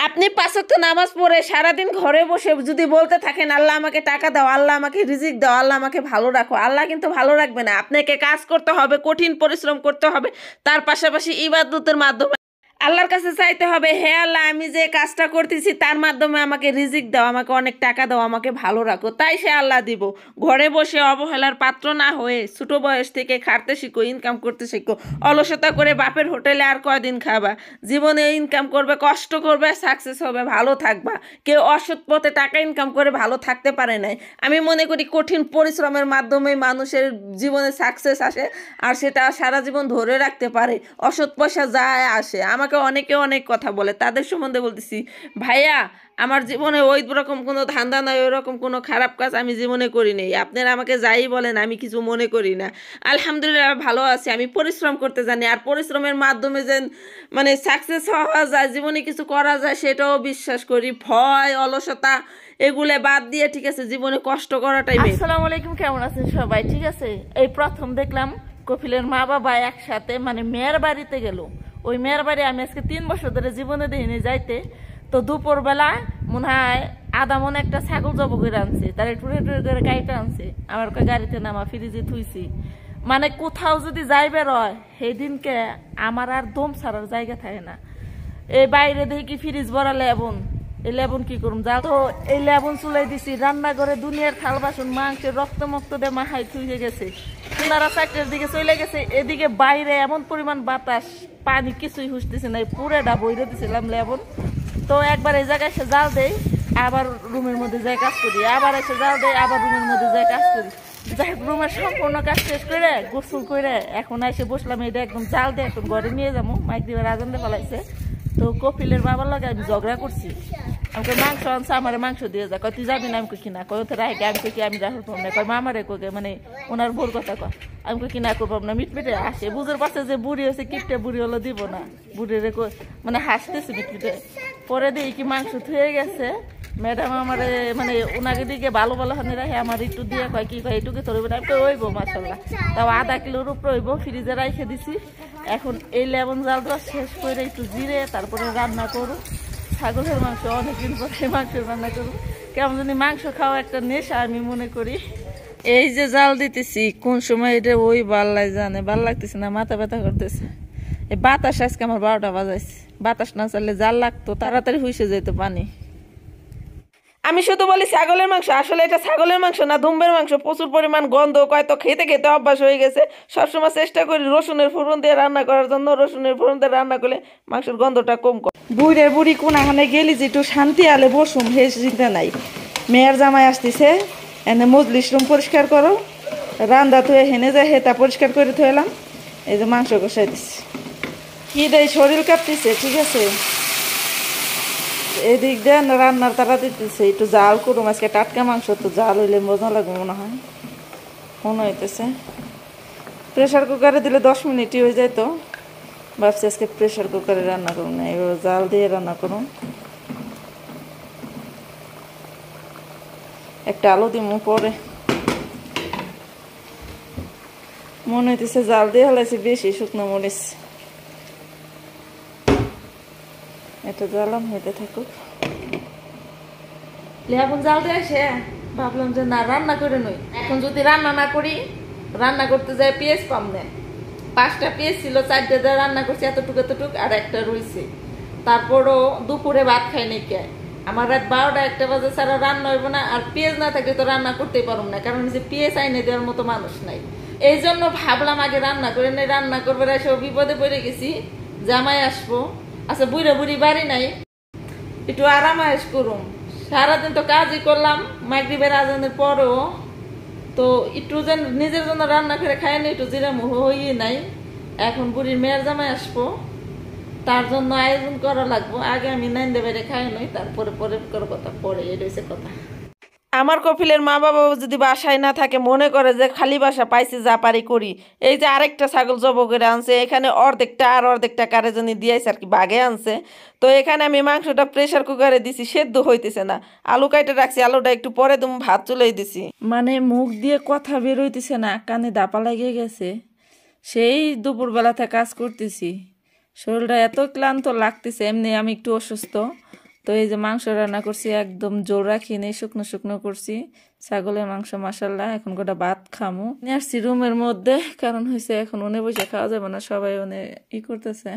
আপনি ৫ ওয়াক্ত নামাজ পড়ে সারাদিন ঘরে বসে যদি বলতে থাকেন আল্লাহ আমাকে টাকা দাও, আল্লাহ আমাকে রিজিক দাও, আল্লাহ আমাকে ভালো রাখো, আল্লাহ কিন্তু ভালো রাখবে না। আপনাকে কাজ করতে হবে, কঠিন পরিশ্রম করতে হবে, তার পাশাপাশি ইবাদতের মাধ্যমে আল্লাহর কাছে চাইতে হবে, হে আল্লাহ আমি যে কাজটা করতেছি তার মাধ্যমে আমাকে রিজিক দাও, আমাকে অনেক টাকা দাও, আমাকে ভালো রাখো, তাই সে আল্লাহ দিব। ঘরে বসে অবহেলার পাত্র না হয়ে ছোট বয়স থেকে খাটতে শিখো, ইনকাম করতে শিখো। অলসতা করে বাপের হোটেলে আর কয়দিন খাবা? জীবনে ইনকাম করবে, কষ্ট করবে, সাকসেস হবে, ভালো থাকবা। কেউ অসৎ পথে টাকা ইনকাম করে ভালো থাকতে পারে নাই। আমি মনে করি কঠিন পরিশ্রমের মাধ্যমে মানুষের জীবনে সাকসেস আসে, আর সেটা সারা জীবন ধরে রাখতে পারে। অসৎ পয়সা যায় আসে। আমাকে অনেকে অনেক কথা বলে, তাদের সম্বন্ধে বলতেছি, ভাইয়া আমার জীবনে ওই রকম কোনো ধান্দা নাই, ওই রকম কোনো খারাপ কাজ আমি জীবনে করি নেই। আপনারা আমাকে যাই বলেন আমি কিছু মনে করি না। আলহামদুলিল্লাহ ভালো আছি। আমি পরিশ্রম করতে জানি, আর পরিশ্রমের মাধ্যমে যে মানে সাকসেস হওয়া যায়, জীবনে কিছু করা যায় সেটাও বিশ্বাস করি। ভয়, অলসতা এগুলো বাদ দিয়ে ঠিক আছে জীবনে কষ্ট করাটাই মেন। আসসালামু আলাইকুম, কেমন আছেন সবাই? ঠিক আছে, এই প্রথম দেখলাম কপিলের মা বাবা একসাথে মানে মেয়ের বাড়িতে গেল। ওই মেয়ের বাড়ি আমি আজকে ৩ বছর ধরে জীবনে দেখিনি যাইতে। তো দুপুরবেলা মনে হয় আধা মনে একটা ছাগল জব করে আনছে, তার টুরে টুরে করে গাড়িটা আনছে, আমার গাড়িতে নামা ফ্রিজে থুইছি। মানে কোথাও যদি যাইবে রয় সেই দিনকে আমার আর দম ছাড়ার জায়গা থাকে না। এই বাইরে দেখি ফ্রিজ ভরা লেবন, এই লেবন কি করুম যা। তো এই লেবন চুলাই দিছি, রান্নাঘরে দুনিয়ার থাল বাসন মাংসের রক্ত মক্ত দিয়ে মাহাই থুয়ে গেছে। ওনারা 4টার দিকে চলে গেছে, এদিকে বাইরে এমন পরিমাণ বাতাস, পানি কিছুই হুসতেছে না, পুরোটা বইরে দিছিলাম লেবন। তো একবার এই জায়গায় এসে জাল দেই, আবার রুমের মধ্যে যাই কাজ করি, আবার এসে জাল দেই, আবার রুমের মধ্যে যাই কাজ করি। যাই হোক রুমের সম্পূর্ণ কাজ শেষ করে গোসল করে এখন এসে বসলাম। এটা একদম জাল দিয়ে এখন ঘরে নিয়ে যাবো, মাইক দিবার আজান দিয়ে ফেলাইছে। তো কপিলের বাবার লগে আমি ঝগড়া করছি, আমাকে মাংস আনছে, আমার মাংস দিয়ে যা, কয় তুই যাবি না? আমি কিনা কয় তো রাখে, আমি কি আমি রাখবো না, কয় মামারে কোকে মানে ওনার ভোর কথা কয়। আমি কিনা করবো না, মিটমিটে আসে বুঝের পাশে যে বুড়ি হয়েছে, কিপটে বুড়ি হলো দিব না, বুড়িরে মানে হাসতেছে মিটমিটে। পরে দিয়ে কি মাংস থুয়ে গেছে, ম্যাডাম আমার মানে ওনাকে দিকে ভালো ভালো হানি রাখে, আমার একটু দিয়ে কয় কি কয় এইটুকু ধরবে না, আমি ওইব মাসাল্লাহ, তাও আধা কিলোর উপরে হইব, ফ্রিজে রাখে দিছি। এখন এই লেবন জাল দেওয়া শেষ করে একটু জিরে তারপরে রান্না করুন ছাগলের মাংস। অনেকদিন পরে মাংস রান্না করুন, কেমন জানি মাংস খাওয়া একটা নেশা আমি মনে করি। এই যে জাল দিতেছি কোন সময় এটা ওই বাল্লাই জানে, ভাল লাগতেছে না, মাথা ব্যথা করতেছে। এই বাতাস আজকে আমার 12টা বাজাইছে, বাতাস না চাললে জাল লাগতো, তাড়াতাড়ি হুইসে যেত পানি। আমি শুধু বলি ছাগলের মাংস, আসলে এটা ছাগলের মাংস না, দুম্বের মাংস। প্রচুর পরিমাণ গন্ধ, হয়তো খেতে খেতে অভ্যাস হয়ে গেছে। সবসময় চেষ্টা করি রসুনের ফোড়ন দিয়ে রান্না করার জন্য, রসুনের ফোড়ন দিয়ে রান্না করলে মাংসের গন্ধটা কম করে। বুড়ে বুড়ি কোনাখানে গেলি যে একটু শান্তি আলে বসুম, হে চিন্তা নাই। মেয়ের জামাই আসতেছে, এনে মজলিস রুম পরিষ্কার করো, রান্না থুয়ে হেনে যায় হেতা পরিষ্কার করে থইলাম। এই যে মাংস কষাই দিচ্ছি, কি দেয় শরীর কাঁপতেছে। ঠিক আছে, এদিক দিয়ে রান্নার তারা দিতেছে, একটু জাল করুম আজকে, টাটকা মাংস তো জাল হইলে মজা লাগবে মনে হয়, মনে হইতেছে। প্রেশার কুকারে দিলে 10 মিনিটই হয়ে যায়, তো ভাবছি আজকে প্রেশার কুকারে রান্না করুন না, এবার জাল দিয়ে রান্না করুন। একটা আলু দিব পরে, মনে হইতেছে জাল দিয়ে হলাইছি বেশি শুকনো মরিচ, এটা জ্বালাম হইতে থাকুক। লেবন জাল দিয়ে আসে ভাবলাম যে না রান্না করে নই, এখন যদি রান্না না করি, রান্না করতে যাই পেঁয়াজ পাম না। 5টা পেঁয়াজ ছিল, 4টে দিয়ে রান্না করছি, এতটুকু এতটুক, আর একটা রয়েছে। তারপরও দুপুরে ভাত খাই নাই কে, আমার রাত 12টা 1টা বাজে ছাড়া রান্না হইব না। আর পেঁয়াজ না থাকলে তো রান্না করতেই পারব না, কারণ যে পেঁয়াজ আইনে দেওয়ার মতো মানুষ নাই। এই জন্য ভাবলাম আগে রান্না করে নেই, রান্না করবে এসে বিপদে পড়ে গেছি, জামাই আসবো। আচ্ছা বুড়া বুড়ি বাড়ি নাই, একটু আরাম আয়েস করুম। সারাদিন তো কাজই করলাম, মাগরিবের আজানের পরেও তো একটু যেন নিজের জন্য রান্না করে খাই নি, একটু জিরা মুহ হইয়ে নাই। এখন বুড়ির মেয়ের জামাই আসবো, তার জন্য আয়োজন করা লাগবো। আগে আমি নাইন্দে বেড়ে খাই নই, তারপরে পরে কথা পরে, এটা হচ্ছে কথা। আমার কপিলের মা বাবা যদি বাসায় না থাকে, মনে করে যে খালি বাসা পাইছি যা পারি করি। এই যে আরেকটা ছাগল জব করে আনছে, এখানে অর্ধেকটা আর অর্ধেকটা কারে জানি দিয়েছে আর কি, বাগে আনছে। তো এখানে আমি মাংসটা প্রেশার কুকারে দিছি, সেদ্ধ হইতেছে না। আলু কাইটে রাখছি, আলুটা একটু পরে তুমি ভাত চলেই দিছি। মানে মুখ দিয়ে কথা বের হইতেছে না, কানে দাপা লাগিয়ে গেছে। সেই দুপুরবেলাতে কাজ করতেছি, শরীরটা এত ক্লান্ত লাগতেছে। এমনি আমি একটু অসুস্থ, তো এই যে মাংস রান্না করছি, একদম জোর রাখি নেই, শুকনো শুকনো করছি ছাগলের মাংস মাশাল্লাহ। এখন গোটা ভাত খামু, নিয়ে আসছি রুমের মধ্যে, কারণ হয়েছে এখন উনি বসে খাওয়া যাবে না, সবাই করতেছে।